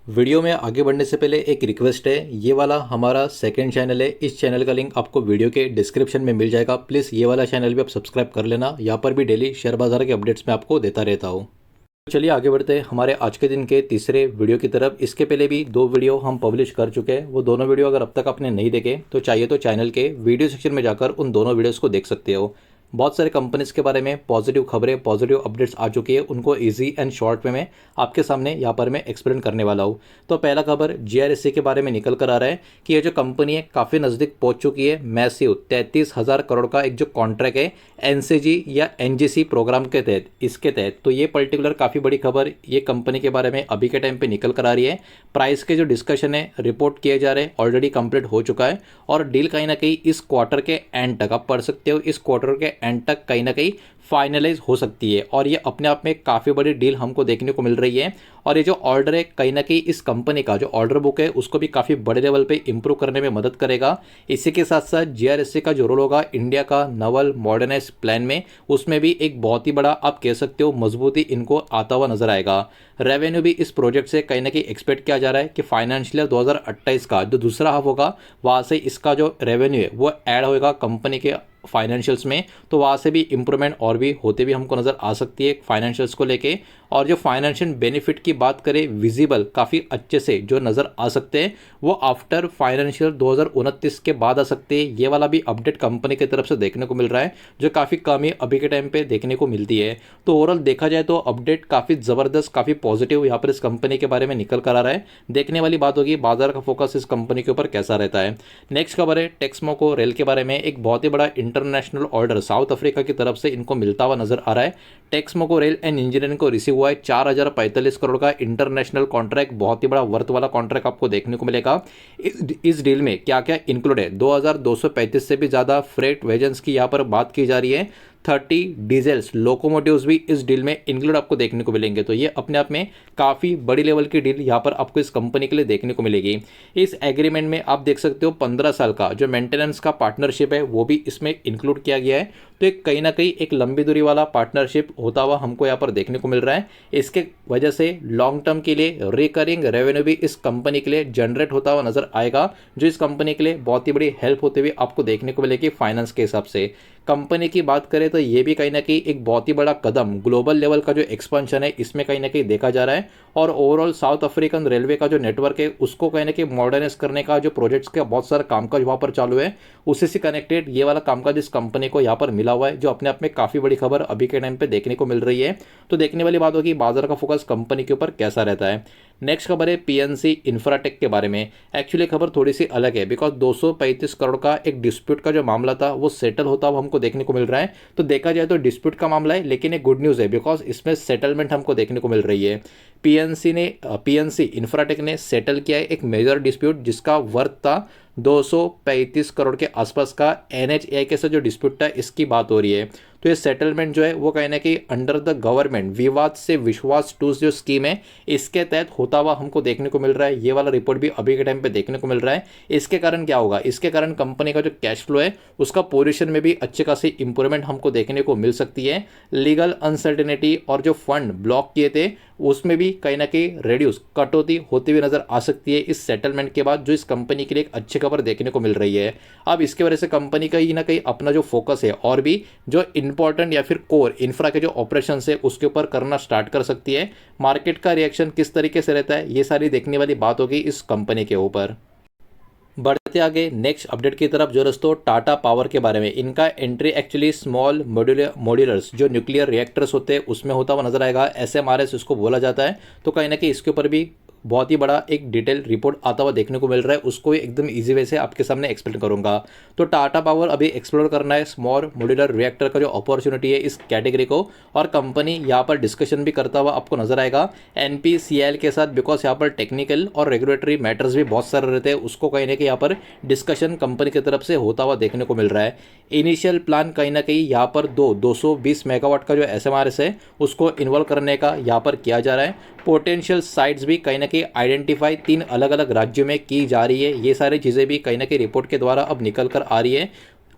Video में आगे बढ़ने से पहले एक रिक्वेस्ट है। ये वाला हमारा सेकंड चैनल है। इस चैनल का लिंक आपको वीडियो के डिस्क्रिप्शन में मिल जाएगा। प्लीज़ ये वाला चैनल भी आप सब्सक्राइब कर लेना। यहाँ पर भी डेली शेयर बाजार के अपडेट्स मैं आपको देता रहता हूँ। चलिए आगे बढ़ते हैं हमारे आज के दिन के तीसरे वीडियो की तरफ। इसके पहले भी दो वीडियो हम पब्लिश कर चुके हैं। वो दोनों वीडियो अगर अब तक आपने नहीं देखे तो चाहिए तो चैनल के वीडियो सेक्शन में जाकर उन दोनों वीडियोस को देख सकते हो। बहुत सारे कंपनीज के बारे में पॉजिटिव खबरें, पॉजिटिव अपडेट्स आ चुकी है। उनको इजी एंड शॉर्ट में आपके सामने यहाँ पर मैं एक्सप्लेन करने वाला हूँ। तो पहला खबर जीआरएससी के बारे में निकल कर आ रहा है कि ये जो कंपनी है काफ़ी नज़दीक पहुँच चुकी है। मैसिव 33,000 करोड़ का एक जो कॉन्ट्रैक्ट है एनसीजी या एनजीसी प्रोग्राम के तहत, इसके तहत। तो ये पर्टिकुलर काफ़ी बड़ी खबर ये कंपनी के बारे में अभी के टाइम पे निकल कर आ रही है। प्राइस के जो डिस्कशन है रिपोर्ट किए जा रहे हैं, ऑलरेडी कंप्लीट हो चुका है और डील कहीं ना कहीं इस क्वार्टर के एंड तक, आप पढ़ सकते हो, इस क्वार्टर के एंड तक कहीं ना कहीं फाइनलाइज हो सकती है। और ये अपने आप में काफ़ी बड़ी डील हमको देखने को मिल रही है। और ये जो ऑर्डर है कहीं ना कहीं इस कंपनी का जो ऑर्डर बुक है उसको भी काफ़ी बड़े लेवल पे इंप्रूव करने में मदद करेगा। इसी के साथ साथ जीआरएससी का जो रोल होगा इंडिया का नवल मॉडर्नाइज प्लान में, उसमें भी एक बहुत ही बड़ा आप कह सकते हो मजबूती इनको आता हुआ नजर आएगा। रेवेन्यू भी इस प्रोजेक्ट से कहीं ना कहीं एक्सपेक्ट किया जा रहा है कि फाइनेंशियल ईयर 2028 का जो दूसरा हाफ होगा वहाँ से इसका जो रेवेन्यू है वो ऐड होगा कंपनी के फाइनेंशियल्स में। तो वहाँ से भी इंप्रूवमेंट और भी होते भी हमको नज़र आ सकती है फाइनेंशियल्स को लेके। और जो फाइनेंशियल बेनिफिट की बात करें विजिबल काफ़ी अच्छे से जो नज़र आ सकते हैं वो आफ्टर फाइनेंशियल 2029 के बाद आ सकते हैं। ये वाला भी अपडेट कंपनी की तरफ से देखने को मिल रहा है जो काफ़ी कम ही अभी के टाइम पे देखने को मिलती है। तो ओवरऑल देखा जाए तो अपडेट काफ़ी ज़बरदस्त, काफ़ी पॉजिटिव यहाँ पर इस कंपनी के बारे में निकल कर आ रहा है। देखने वाली बात होगी बाजार का फोकस इस कंपनी के ऊपर कैसा रहता है। नेक्स्ट खबर है टेक्समोको रेल के बारे में। एक बहुत ही बड़ा इंटरनेशनल ऑर्डर साउथ अफ्रीका की तरफ से इनको मिलता हुआ नजर आ रहा है। टेक्समोको रेल एंड इंजीनियरिंग को रिसीव हुआ है 4,045 करोड़ का इंटरनेशनल कॉन्ट्रैक्ट। बहुत ही बड़ा वर्थ वाला कॉन्ट्रैक्ट आपको देखने को मिलेगा। इस डील में क्या क्या इंक्लूड है, 2,235 से भी ज़्यादा फ्रेट वेजन्स की यहाँ पर बात की जा रही है। 30 डीजल्स लोकोमोटिव्स भी इस डील में इंक्लूड आपको देखने को मिलेंगे। तो ये अपने आप में काफ़ी बड़ी लेवल की डील यहाँ पर आपको इस कंपनी के लिए देखने को मिलेगी। इस एग्रीमेंट में आप देख सकते हो 15 साल का जो मेंटेनेंस का पार्टनरशिप है वो भी इसमें इंक्लूड किया गया है। तो एक कहीं ना कहीं एक लंबी दूरी वाला पार्टनरशिप होता हुआ हमको यहाँ पर देखने को मिल रहा है। इसके वजह से लॉन्ग टर्म के लिए रिकरिंग रेवेन्यू भी इस कंपनी के लिए जनरेट होता हुआ नजर आएगा, जो इस कंपनी के लिए बहुत ही बड़ी हेल्प होते हुए आपको देखने को मिलेगी फाइनेंस के हिसाब से। कंपनी की बात करें तो ये भी कहीं ना कहीं एक बहुत ही बड़ा कदम ग्लोबल लेवल का जो एक्सपेंशन है इसमें कहीं ना कहीं देखा जा रहा है। और ओवरऑल साउथ अफ्रीकन रेलवे का जो नेटवर्क है उसको कहीं ना कहीं मॉडर्नाइज करने का जो प्रोजेक्ट्स का बहुत सारा कामकाज वहाँ पर चालू है, उसी से कनेक्टेड ये वाला कामकाज इस कंपनी को यहाँ पर मिला हुआ है, जो अपने आप में काफ़ी बड़ी खबर अभी के टाइम पे देखने को मिल रही है। तो देखने वाली बात होगी बाजार का फोकस कंपनी के ऊपर कैसा रहता है। नेक्स्ट खबर है पीएनसी इंफ्राटेक के बारे में। एक्चुअली खबर थोड़ी सी अलग है बिकॉज 235 करोड़ का एक डिस्प्यूट का जो मामला था वो सेटल होता हुआ हमको देखने को मिल रहा है। तो देखा जाए तो डिस्प्यूट का मामला है लेकिन एक गुड न्यूज़ है बिकॉज इसमें सेटलमेंट हमको देखने को मिल रही है। पीएनसी इंफ्राटेक ने सेटल किया है एक मेजर डिस्प्यूट जिसका वर्थ था 235 करोड़ के आसपास का। एनएचएआई के साथ जो डिस्प्यूट था इसकी बात हो रही है। तो ये सेटलमेंट जो है वो कहीं ना कहीं अंडर द गवर्नमेंट विवाद से विश्वास 2 जो स्कीम है इसके तहत होता हुआ हमको देखने को मिल रहा है। ये वाला रिपोर्ट भी अभी के टाइम पे देखने को मिल रहा है। इसके कारण क्या होगा, इसके कारण कंपनी का जो कैश फ्लो है उसका पोजीशन में भी अच्छे खासी इंप्रूवमेंट हमको देखने को मिल सकती है। लीगल अनसर्टेनिटी और जो फंड ब्लॉक किए थे उसमें भी कहीं ना कहीं रिड्यूस कटौती होती हुई नजर आ सकती है इस सेटलमेंट के बाद, जो इस कंपनी के लिए एक अच्छी खबर देखने को मिल रही है। अब इसके वजह से कंपनी कहीं ना कहीं अपना जो फोकस है और भी जो इंपॉर्टेंट या फिर कोर इंफ्रा के जो ऑपरेशन है उसके ऊपर करना स्टार्ट कर सकती है। मार्केट का रिएक्शन किस तरीके से रहता है ये सारी देखने वाली बात होगी इस कंपनी के ऊपर। बढ़ते आगे नेक्स्ट अपडेट की तरफ, जो दोस्तों टाटा पावर के बारे में। इनका एंट्री एक्चुअली स्मॉल मॉड्यूलर्स जो न्यूक्लियर रिएक्टर्स होते हैं उसमें होता हुआ नजर आएगा। एसएमआरएस इसको बोला जाता है। तो कहीं ना कहीं इसके ऊपर भी बहुत ही बड़ा एक डिटेल रिपोर्ट आता हुआ देखने को मिल रहा है, उसको एकदम इजी वे से आपके सामने एक्सप्लेन करूंगा। तो टाटा पावर अभी एक्सप्लोर करना है स्मॉल मॉड्यूलर रिएक्टर का जो अपॉर्चुनिटी है इस कैटेगरी को, और कंपनी यहाँ पर डिस्कशन भी करता हुआ आपको नजर आएगा एनपीसीएल के साथ, बिकॉज यहाँ पर टेक्निकल और रेगुलेटरी मैटर्स भी बहुत सारे रहते हैं। उसको कहीं ना कहीं यहाँ पर डिस्कशन कंपनी की तरफ से होता हुआ देखने को मिल रहा है। इनिशियल प्लान कहीं ना कहीं यहाँ पर 220 मेगावाट का जो एसएमआरएस है उसको इन्वॉल्व करने का यहाँ पर किया जा रहा है। पोटेंशियल साइट्स भी कहीं ना कहीं आइडेंटिफाई 3 अलग अलग राज्यों में की जा रही है। ये सारी चीज़ें भी कहीं ना कहीं रिपोर्ट के द्वारा अब निकल कर आ रही है।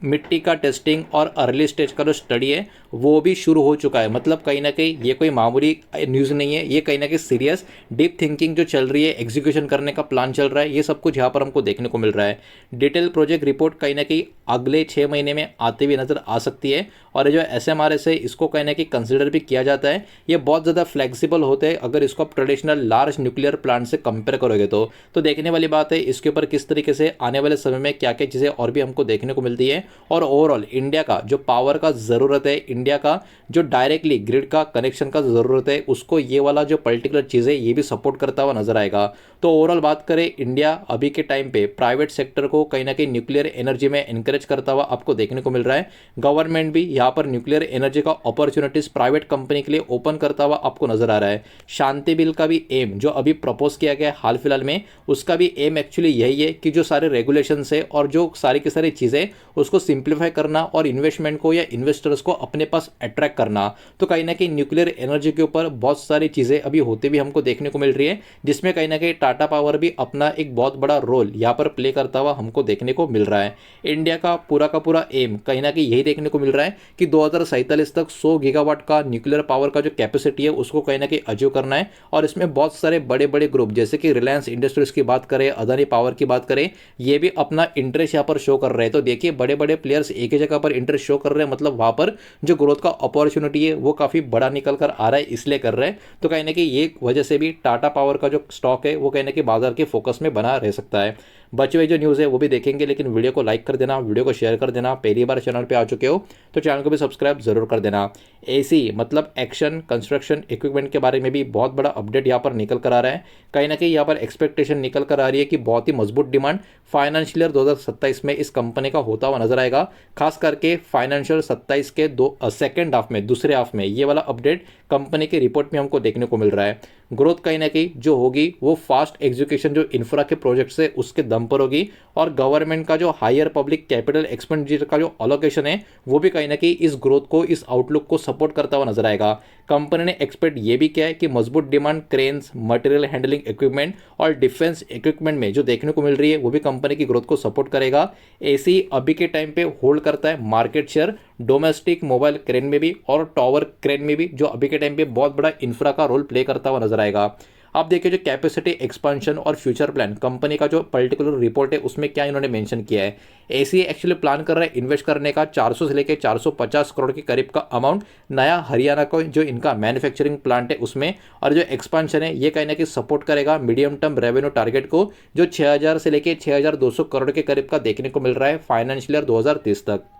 मिट्टी का टेस्टिंग और अर्ली स्टेज का जो स्टडी है वो भी शुरू हो चुका है। मतलब कहीं ना कहीं ये कोई मामूली न्यूज़ नहीं है, ये कहीं ना कहीं सीरियस डीप थिंकिंग जो चल रही है, एग्जीक्यूशन करने का प्लान चल रहा है, ये सब कुछ यहाँ पर हमको देखने को मिल रहा है। डिटेल प्रोजेक्ट रिपोर्ट कहीं ना कहीं अगले 6 महीने में आते हुए नजर आ सकती है। और ये जो SMRS है इसको कहीं ना कहीं कंसिडर भी किया जाता है। ये बहुत ज़्यादा फ्लेक्सिबल होते हैं अगर इसको आप ट्रेडिशनल लार्ज न्यूक्लियर प्लांट से कंपेयर करोगे तो देखने वाली बात है इसके ऊपर किस तरीके से आने वाले समय में क्या क्या चीज़ें और भी हमको देखने को मिलती है। और ओवरऑल इंडिया का जो पावर का ज़रूरत है, इंडिया का जो डायरेक्टली ग्रिड का कनेक्शन का ज़रूरत है, उसको ये वाला जो पर्टिकुलर चीज़ है ये भी सपोर्ट करता हुआ नजर आएगा। तो ओवरऑल बात करें, इंडिया अभी के टाइम पे प्राइवेट सेक्टर को कहीं ना कहीं न्यूक्लियर एनर्जी में एनकरेज करता हुआ आपको देखने को मिल रहा है। गवर्नमेंट भी यहाँ पर न्यूक्लियर एनर्जी का अपॉर्चुनिटीज प्राइवेट कंपनी के लिए ओपन करता हुआ आपको नजर आ रहा है। शांति बिल का भी एम जो अभी प्रपोज किया गया है हाल फिलहाल में, उसका भी एम एक्चुअली यही है कि जो सारे रेगुलेशंस है और जो सारी की सारी चीज़ें उसको सिंप्लीफाई करना और इन्वेस्टमेंट को या इन्वेस्टर्स को अपने पास अट्रैक्ट करना। तो कहीं ना कहीं न्यूक्लियर एनर्जी के ऊपर बहुत सारी चीज़ें अभी होते भी हमको देखने को मिल रही है, जिसमें कहीं ना कहीं टाटा पावर भी अपना एक बहुत बड़ा रोल यहाँ पर प्ले करता हुआ हमको देखने को मिल रहा है। इंडिया का पूरा एम कहीं ना कहीं यही देखने को मिल रहा है कि 2047 तक 100 गीगावाट का न्यूक्लियर पावर का जो कैपेसिटी है उसको कहीं ना कहीं अचीव करना है। और इसमें बहुत सारे बड़े बड़े ग्रुप जैसे कि रिलायंस इंडस्ट्रीज की बात करें, अदानी पावर की बात करें, ये भी अपना इंटरेस्ट यहाँ पर शो कर रहे हैं। तो देखिए बड़े बड़े प्लेयर्स एक ही जगह पर इंटरेस्ट शो कर रहे हैं, मतलब वहाँ पर जो ग्रोथ का अपॉर्चुनिटी है वो काफ़ी बड़ा निकल कर आ रहा है, इसलिए कर रहे हैं। तो कहीं ना कहीं ये वजह से भी टाटा पावर का जो स्टॉक है वो कहीं ना कहीं बाजार के फोकस में बना रह सकता है। बचे हुए जो न्यूज़ है वो भी देखेंगे, लेकिन वीडियो को लाइक कर देना, वीडियो को शेयर कर देना। पहली बार चैनल पे आ चुके हो तो चैनल को भी सब्सक्राइब जरूर कर देना। एसी मतलब एक्शन कंस्ट्रक्शन इक्विपमेंट के बारे में भी बहुत बड़ा अपडेट यहाँ पर निकल कर आ रहा है। कहीं ना कहीं यहाँ पर एक्सपेक्टेशन निकल कर आ रही है कि बहुत ही मजबूत डिमांड फाइनेंशियल ईयर 2027 में इस कंपनी का होता हुआ नजर आएगा। खास करके फाइनेंशियल 27 के सेकेंड हाफ में, दूसरे हाफ में ये वाला अपडेट कंपनी की रिपोर्ट में हमको देखने को मिल रहा है। ग्रोथ कहीं ना कहीं जो होगी वो फास्ट एग्जीक्यूशन जो इंफ्रा के प्रोजेक्ट्स है उसके दम पर होगी। और गवर्नमेंट का जो हायर पब्लिक कैपिटल एक्सपेंडिचर का जो अलोकेशन है वो भी कहीं ना कहीं इस ग्रोथ को, इस आउटलुक को सपोर्ट करता हुआ नजर आएगा। कंपनी ने एक्सपेक्ट ये भी किया है कि मजबूत demand cranes, material handling equipment और डिफेंस इक्विपमेंट में जो देखने को मिल रही है वो भी कंपनी की ग्रोथ को सपोर्ट करेगा। एसी अभी के टाइम पे होल्ड करता है market share domestic mobile crane में भी और टॉवर क्रेन में भी, जो अभी के टाइम पे बहुत बड़ा इंफ्रा का रोल प्ले करता हुआ नजर आएगा। आप देखिए जो कैपेसिटी एक्सपांशन और फ्यूचर प्लान कंपनी का जो पर्टिकुलर रिपोर्ट है उसमें क्या इन्होंने मेंशन किया है। एसी एक्चुअली प्लान कर रहा है इन्वेस्ट करने का 400 से लेकर 450 करोड़ के करीब का अमाउंट नया हरियाणा को जो इनका मैन्युफैक्चरिंग प्लांट है उसमें। और जो एक्सपांशन है ये कहीं ना कहीं सपोर्ट करेगा मीडियम टर्म रेवेन्यू टारगेट को, जो 6000 से लेकर 6200 करोड़ के करीब का देखने को मिल रहा है फाइनेंशियल ईयर 2030 तक।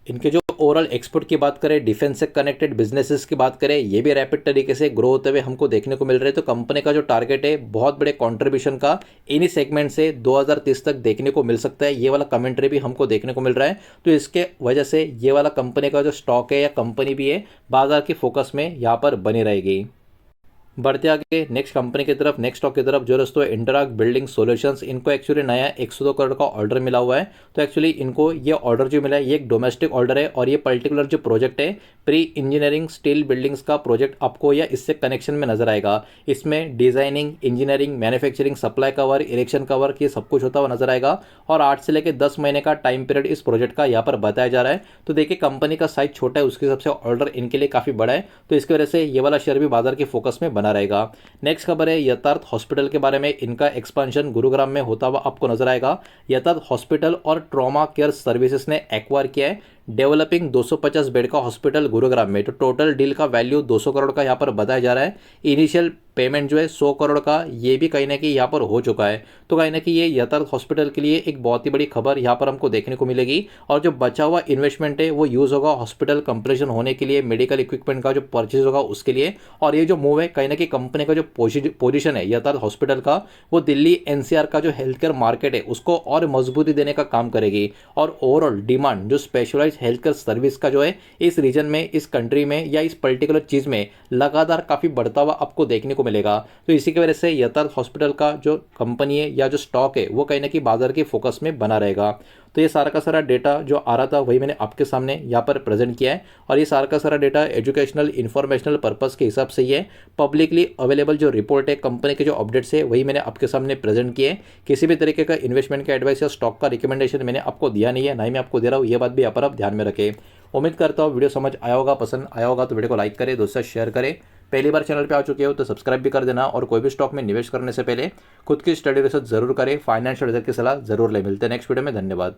इनके जो ओवरऑल एक्सपोर्ट की बात करें, डिफेंस से कनेक्टेड बिजनेसेस की बात करें, ये भी रैपिड तरीके से ग्रो होते हुए हमको देखने को मिल रहे हैं। तो कंपनी का जो टारगेट है बहुत बड़े कंट्रीब्यूशन का इन्हीं सेगमेंट से 2030 तक देखने को मिल सकता है। ये वाला कमेंट्री भी हमको देखने को मिल रहा है। तो इसके वजह से ये वाला कंपनी का जो स्टॉक है या कंपनी भी है बाजार के फोकस में यहाँ पर बनी रहेगी। बढ़ते आगे नेक्स्ट कंपनी की तरफ, नेक्स्ट स्टॉक की तरफ, जो दोस्तों इंटरआर्क बिल्डिंग सॉल्यूशंस, इनको एक्चुअली नया 102 करोड़ का ऑर्डर मिला हुआ है। तो एक्चुअली इनको ये ऑर्डर जो मिला है ये एक डोमेस्टिक ऑर्डर है और ये पर्टिकुलर जो प्रोजेक्ट है प्री इंजीनियरिंग स्टील बिल्डिंग्स का प्रोजेक्ट आपको या इससे कनेक्शन में नजर आएगा। इसमें designing, engineering, manufacturing, supply cover, erection cover, ये सब कुछ होता हुआ नजर आएगा। और 8 से लेकर 10 महीने का टाइम पीरियड इस प्रोजेक्ट का यहाँ पर बताया जा रहा है। तो देखिए कंपनी का साइज छोटा है, उसके हिसाब से ऑर्डर इनके लिए काफी बड़ा है, तो इसकी वजह से ये वाला शेयर भी बाजार के फोकस में बना रहेगा। नेक्स्ट खबर है यथार्थ हॉस्पिटल के बारे में। इनका एक्सपेंशन गुरुग्राम में होता हुआ आपको नजर आएगा। यथार्थ हॉस्पिटल और ट्रॉमा केयर सर्विसेज ने एक्वायर किया है डेवलपिंग 250 बेड का हॉस्पिटल गुरुग्राम में। तो टोटल डील का वैल्यू 200 करोड़ का यहाँ पर बताया जा रहा है। इनिशियल पेमेंट जो है 100 करोड़ का ये भी कहीं ना कहीं यहाँ पर हो चुका है। तो कहीं ना कहीं ये यथार्थ हॉस्पिटल के लिए एक बहुत ही बड़ी खबर यहाँ पर हमको देखने को मिलेगी। और जो बचा हुआ इन्वेस्टमेंट है वो यूज़ होगा हॉस्पिटल कंप्लीशन होने के लिए, मेडिकल इक्विपमेंट का जो परचेज होगा उसके लिए। और ये जो मूव है कहीं ना कहीं कंपनी का जो पोजीशन है यथार्थ हॉस्पिटल का, वो दिल्ली एनसीआर का जो हेल्थ केयर मार्केट है उसको और मजबूती देने का काम करेगी। और ओवरऑल डिमांड जो स्पेशलाइज हेल्थ केयर सर्विस का जो है इस रीजन में, इस कंट्री में या इस पर्टिकुलर चीज में लगातार काफी बढ़ता हुआ आपको देखने को मिलेगा। तो इसी की वजह से यथार्थ हॉस्पिटल का जो कंपनी है या जो स्टॉक है वो कहीं ना कहीं बाजार के फोकस में बना रहेगा। तो ये सारा का सारा डेटा जो आ रहा था वही मैंने आपके सामने यहाँ पर प्रेजेंट किया है, और ये सारा का सारा डेटा एजुकेशनल इन्फॉर्मेशनल पर्पस के हिसाब से ही है। पब्लिकली अवेलेबल जो रिपोर्ट है, कंपनी के जो अपडेट्स है, वही मैंने आपके सामने प्रेजेंट किए हैं। किसी भी तरीके का इन्वेस्टमेंट का एडवाइस या स्टॉक का रिकमेंडेशन मैंने आपको दिया नहीं है, ना ही मैं आपको दे रहा हूँ। ये बात भी यहाँ पर आप ध्यान में रखें। उम्मीद करता हूँ वीडियो समझ आया होगा, पसंद आया होगा तो वीडियो को लाइक करें, दोस्तों शेयर करें। पहली बार चैनल पे आ चुके हो तो सब्सक्राइब भी कर देना, और कोई भी स्टॉक में निवेश करने से पहले खुद की स्टडी रिसर्च जरूर करें, फाइनेंशियल एडवाइजर की सलाह जरूर ले। मिलते हैं नेक्स्ट वीडियो में, धन्यवाद।